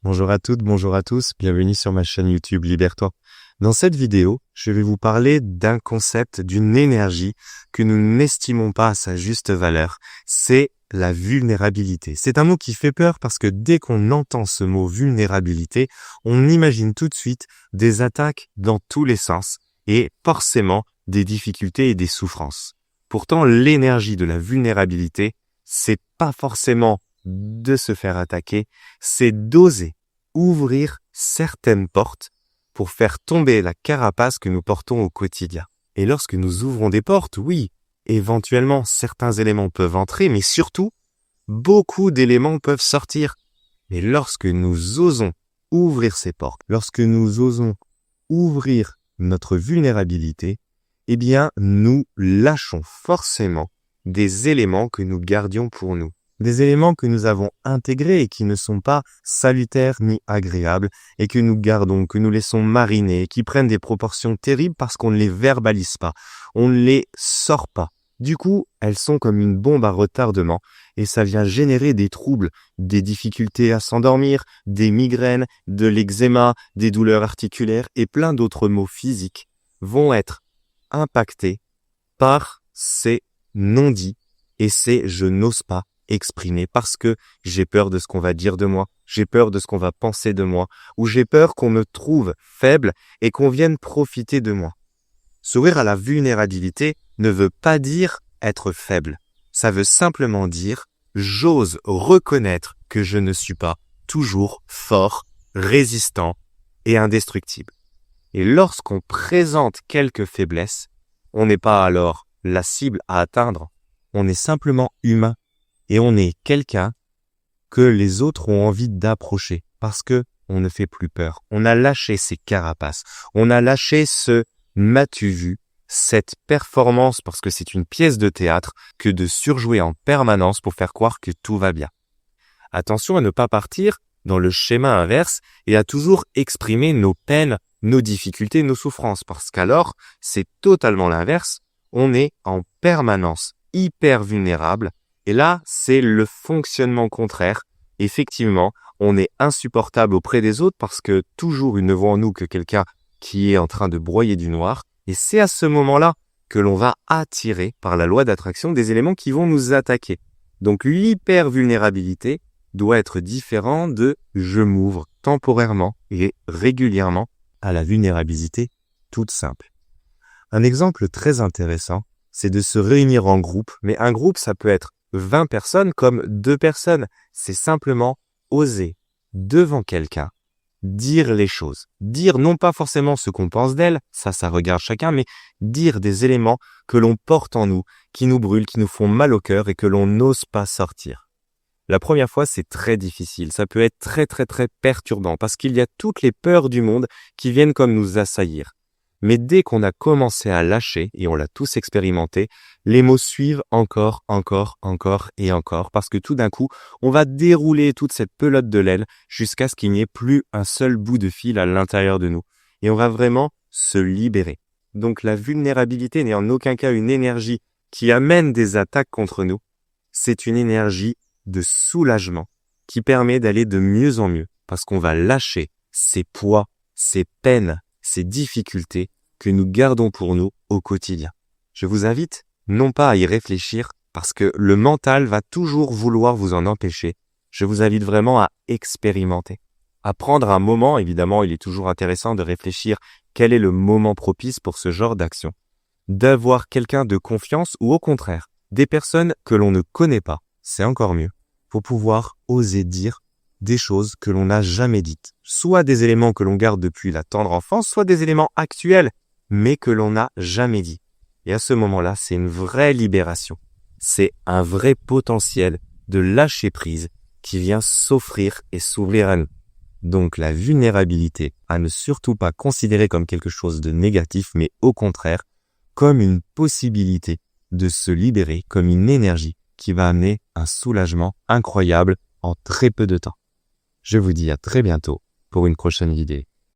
Bonjour à toutes, bonjour à tous, bienvenue sur ma chaîne YouTube Libère-toi. Dans cette vidéo, je vais vous parler d'un concept, d'une énergie que nous n'estimons pas à sa juste valeur. C'est la vulnérabilité. C'est un mot qui fait peur parce que dès qu'on entend ce mot vulnérabilité, on imagine tout de suite des attaques dans tous les sens et forcément des difficultés et des souffrances. Pourtant, l'énergie de la vulnérabilité, c'est pas forcément de se faire attaquer, c'est d'oser ouvrir certaines portes pour faire tomber la carapace que nous portons au quotidien. Et lorsque nous ouvrons des portes, oui, éventuellement certains éléments peuvent entrer, mais surtout, beaucoup d'éléments peuvent sortir. Mais lorsque nous osons ouvrir ces portes, lorsque nous osons ouvrir notre vulnérabilité, eh bien, nous lâchons forcément des éléments que nous gardions pour nous. Des éléments que nous avons intégrés et qui ne sont pas salutaires ni agréables et que nous gardons, que nous laissons mariner et qui prennent des proportions terribles parce qu'on ne les verbalise pas, on ne les sort pas. Du coup, elles sont comme une bombe à retardement et ça vient générer des troubles, des difficultés à s'endormir, des migraines, de l'eczéma, des douleurs articulaires et plein d'autres maux physiques vont être impactés par ces non-dits et ces « je n'ose pas » exprimer parce que j'ai peur de ce qu'on va dire de moi, j'ai peur de ce qu'on va penser de moi, ou j'ai peur qu'on me trouve faible et qu'on vienne profiter de moi. S'ouvrir à la vulnérabilité ne veut pas dire être faible. Ça veut simplement dire j'ose reconnaître que je ne suis pas toujours fort, résistant et indestructible. Et lorsqu'on présente quelques faiblesses, on n'est pas alors la cible à atteindre, on est simplement humain. Et on est quelqu'un que les autres ont envie d'approcher parce que on ne fait plus peur. On a lâché ces carapaces. On a lâché ce m'as-tu vu, cette performance parce que c'est une pièce de théâtre que de surjouer en permanence pour faire croire que tout va bien. Attention à ne pas partir dans le schéma inverse et à toujours exprimer nos peines, nos difficultés, nos souffrances parce qu'alors c'est totalement l'inverse. On est en permanence hyper vulnérable. Et là, c'est le fonctionnement contraire. Effectivement, on est insupportable auprès des autres parce que toujours ils ne voient en nous que quelqu'un qui est en train de broyer du noir. Et c'est à ce moment-là que l'on va attirer par la loi d'attraction des éléments qui vont nous attaquer. Donc l'hypervulnérabilité doit être différent de je m'ouvre temporairement et régulièrement à la vulnérabilité toute simple. Un exemple très intéressant, c'est de se réunir en groupe. Mais un groupe, ça peut être 20 personnes comme 2 personnes. C'est simplement oser devant quelqu'un dire les choses. Dire non pas forcément ce qu'on pense d'elle, ça regarde chacun, mais dire des éléments que l'on porte en nous, qui nous brûlent, qui nous font mal au cœur et que l'on n'ose pas sortir. La première fois, c'est très difficile. Ça peut être très perturbant parce qu'il y a toutes les peurs du monde qui viennent comme nous assaillir. Mais dès qu'on a commencé à lâcher, et on l'a tous expérimenté, les mots suivent encore et encore, parce que tout d'un coup, on va dérouler toute cette pelote de laine jusqu'à ce qu'il n'y ait plus un seul bout de fil à l'intérieur de nous. Et on va vraiment se libérer. Donc la vulnérabilité n'est en aucun cas une énergie qui amène des attaques contre nous. C'est une énergie de soulagement qui permet d'aller de mieux en mieux, parce qu'on va lâcher ces poids, ces peines, ces difficultés que nous gardons pour nous au quotidien. Je vous invite non pas à y réfléchir parce que le mental va toujours vouloir vous en empêcher. Je vous invite vraiment à expérimenter. À prendre un moment, évidemment, il est toujours intéressant de réfléchir quel est le moment propice pour ce genre d'action. D'avoir quelqu'un de confiance ou au contraire, des personnes que l'on ne connaît pas, c'est encore mieux, pour pouvoir oser dire des choses que l'on n'a jamais dites. Soit des éléments que l'on garde depuis la tendre enfance, soit des éléments actuels, mais que l'on n'a jamais dit. Et à ce moment-là, c'est une vraie libération. C'est un vrai potentiel de lâcher prise qui vient s'offrir et s'ouvrir à nous. Donc la vulnérabilité, à ne surtout pas considérer comme quelque chose de négatif, mais au contraire, comme une possibilité de se libérer, comme une énergie qui va amener un soulagement incroyable en très peu de temps. Je vous dis à très bientôt pour une prochaine vidéo.